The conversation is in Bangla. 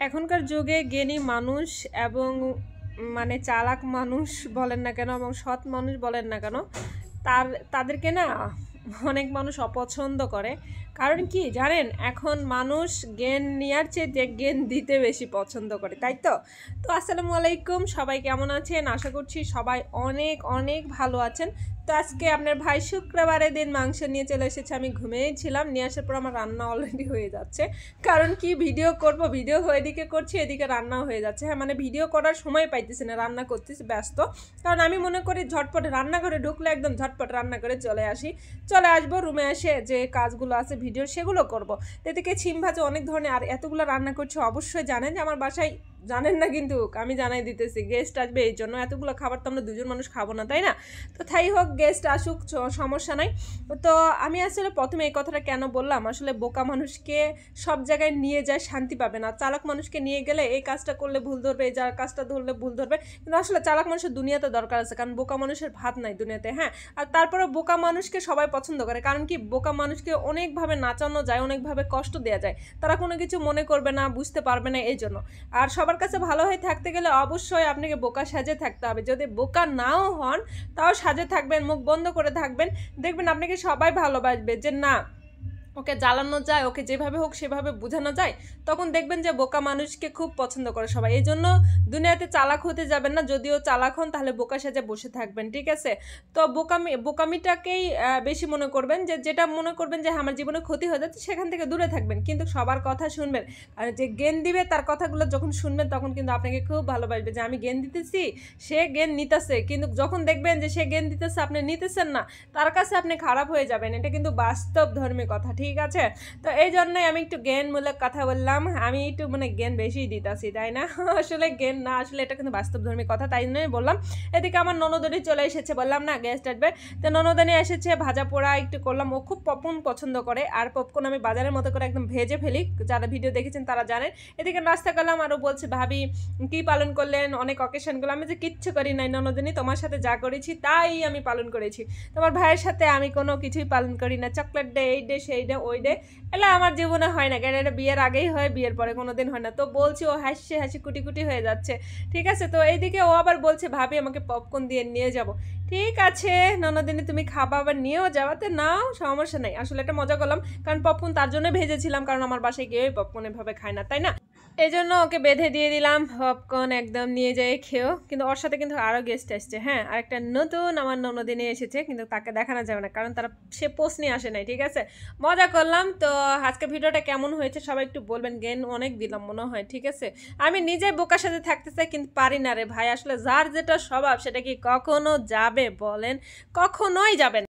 এখনকার যুগে জ্ঞানী মানুষ এবং মানে চালাক মানুষ বলেন না কেন এবং সৎ মানুষ বলেন না কেন তাদেরকে না অনেক মানুষ অপছন্দ করে। কারণ কি জানেন, এখন মানুষ জ্ঞান নেওয়ার চেয়ে জ্ঞান দিতে বেশি পছন্দ করে, তাই তো। তো আসসালামু আলাইকুম, সবাই কেমন আছেন? আশা করছি সবাই অনেক অনেক ভালো আছেন। তো আজকে আপনার ভাই শুক্রবারের দিন মাংস নিয়ে চলে এসেছে। আমি ঘুমিয়েছিলাম, নিয়ে আসার পর আমার রান্না অলরেডি হয়ে যাচ্ছে। কারণ কি ভিডিও করব, ভিডিও এদিকে করছি, এদিকে রান্নাও হয়ে যাচ্ছে। হ্যাঁ, মানে ভিডিও করার সময় পাইতেছি না, রান্না করতেছি ব্যস্ত। কারণ আমি মনে করি ঝটপট রান্নাঘরে ঢুকলে একদম ঝটপট রান্না করে চলে আসবো রুমে এসে যে কাজগুলো আছে ভিডিও সেগুলো করব। এদিকে ছিম ভাজা অনেক ধরনের, আর এতগুলো রান্না করছি। অবশ্যই জানেন যে আমার বাসায়, জানেন না কিন্তু আমি জানাই দিতেছি, গেস্ট আসবে, এই জন্য এতগুলো খাবার তো আমরা দুজন মানুষ খাবো না, তাই না? তো তাই হোক, গেস্ট আসুক, সমস্যা নাই। তো আমি আসলে প্রথমে এই কথাটা কেন বললাম, আসলে বোকা মানুষকে সব জায়গায় নিয়ে যায় শান্তি পাবে না, চালাক মানুষকে নিয়ে গেলে এই কাজটা করলে ভুল ধরবে, এই যার কাজটা ধরলে ভুল ধরবে। কিন্তু আসলে চালাক মানুষের দুনিয়াতে দরকার আছে, কারণ বোকা মানুষের ভাত নাই দুনিয়াতে। হ্যাঁ, আর তারপরে বোকা মানুষকে সবাই পছন্দ করে, কারণ কি বোকা মানুষকে অনেকভাবে নাচানো যায়, অনেকভাবে কষ্ট দেওয়া যায়, তারা কোনো কিছু মনে করবে না, বুঝতে পারবে না, এই জন্য। আর সবার কাছে ভালো হয়ে থাকতে গেলে অবশ্যই আপনাকে বোকা সাজে থাকতে হবে। যদি বোকা নাও হন তাও সাজে থাকবেন, মুখ বন্ধ করে থাকবেন, দেখবেন আপনাকে সবাই ভালোবাসবে। যে না, ওকে জ্বালানো যায়, ওকে যেভাবে হোক সেভাবে বোঝানো যায়, তখন দেখবেন যে বোকা মানুষকে খুব পছন্দ করে সবাই। এই জন্য দুনিয়াতে চালাক হতে যাবেন না, যদিও চালাক হন তাহলে বোকা সাজে বসে থাকবেন, ঠিক আছে? তো বোকামিটাকেই বেশি মনে করবেন, যেটা মনে করবেন যে আমার জীবনে ক্ষতি হয়ে যাচ্ছে সেখান থেকে দূরে থাকবেন, কিন্তু সবার কথা শুনবেন। আর যে জ্ঞান দিবে তার কথাগুলো যখন শুনবেন তখন কিন্তু আপনাকে খুব ভালোবাসবে, যে আমি জ্ঞান দিতেছি, সে জ্ঞান নিতেছে। কিন্তু যখন দেখবেন যে সে জ্ঞান দিতেছে আপনি নিতেছেন না, তার কাছে আপনি খারাপ হয়ে যাবেন। এটা কিন্তু বাস্তব ধর্মী কথা, ঠিক আছে? তো এই জন্যই আমি একটু জ্ঞানমূলক কথা বললাম। আমি একটু মানে জ্ঞান বেশিই দিতেছি, তাই না? আসলে জ্ঞান না, আসলে এটা কিন্তু বাস্তব ধর্মী কথা, তাই জন্যই বললাম। এদিকে আমার ননদনী চলে এসেছে, বললাম না গেস্ট আসবে। তো ননদনী এসেছে, ভাজা পোড়া একটু করলাম। ও খুব পপকর্ন পছন্দ করে, আর পপকর্ন আমি বাজারের মতো করে একদম ভেজে ফেলি, যারা ভিডিও দেখেছেন তারা জানেন। এদিকে নাস্তা করলাম, আরও বলছে ভাবি কি পালন করলেন অনেক অকেশনগুলো। আমি যে কিচ্ছু করি নাই ননদিনী, তোমার সাথে যা করেছি তাই আমি পালন করেছি। তোমার ভাইয়ের সাথে আমি কোনো কিছুই পালন করি না, চকলেট ডে, এই ডে, সেই ডে, ওই ডে, এলা আমার জীবনে হয় না। কেন এটা বিয়ের আগেই হয়, বিয়ের পরে কোনো দিন হয় না। তো বলছি, ও হাসি হাসি কুটি কুটি হয়ে যাচ্ছে, ঠিক আছে? তো এইদিকে ও আবার বলছে ভাবি আমাকে পপকর্ন দিয়ে নিয়ে যাব। ঠিক আছে ননদিনী, তুমি খাবা, আবার নিয়েও যাওয়াতে নাও, সমস্যা নেই। আসলে এটা মজা করলাম, কারণ পপকর্ন তার জন্য ভেজেছিলাম, কারণ আমার বাসায় কেউই পপকর্ন এভাবে খায় না, তাই না? এই জন্য ওকে বেঁধে দিয়ে দিলাম পপকর্ন, একদম নিয়ে যেয়ে খেয়েও। কিন্তু ওর সাথে কিন্তু আরও গেস্ট আসছে। হ্যাঁ, আর একটা নতুন আমার ননদিনী এসেছে, কিন্তু তাকে দেখানো যাবে না, কারণ সে পোস্ট নিয়ে আসে নাই, ঠিক আছে? মজা করলাম। তো আজকে ভিডিওটা কেমন হয়েছে সবাই একটু বলবেন। জ্ঞান অনেক দিলাম মনে হয়, ঠিক আছে? আমি নিজে বোকার সাথে থাকতে চাই, কিন্তু পারি না রে ভাই। আসলে যার যেটা স্বভাব সেটা কি কখনো যাবে বলেন? কখনোই যাবে না।